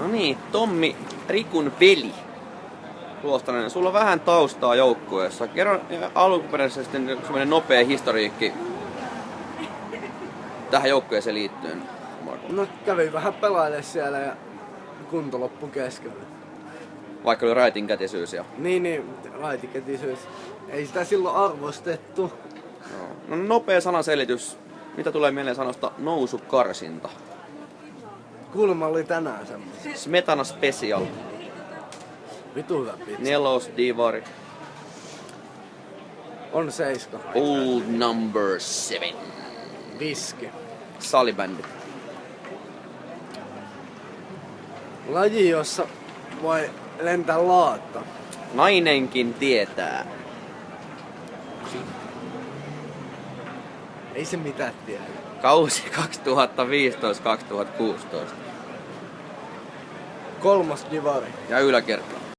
No niin, Tommi, Rikun veli. Luostanen, sulla on vähän taustaa joukkueessa. Kerro alkuperäisesti semmoinen nopea historiikki tähän joukkueeseen liittyen. No kävin vähän pelailemaan siellä ja kunto loppu keskellä. Vaikka oli raitinkätisyys ja... Niin, raitinkätisyys. Ei sitä silloin arvostettu. No nopea sanaselitys. Mitä tulee mieleen sanosta nousukarsinta? Kuulemma oli tänään semmoinen. Smetana Special. Vitu hyvä pizza. Nelosdivari. On 7. Old number 7. Viski. Salibändi. Laji, jossa voi lentää laatta. Nainenkin tietää. Ei se mitään tiedä. Kausi 2015-2016. 3. divari. Ja yläkerta.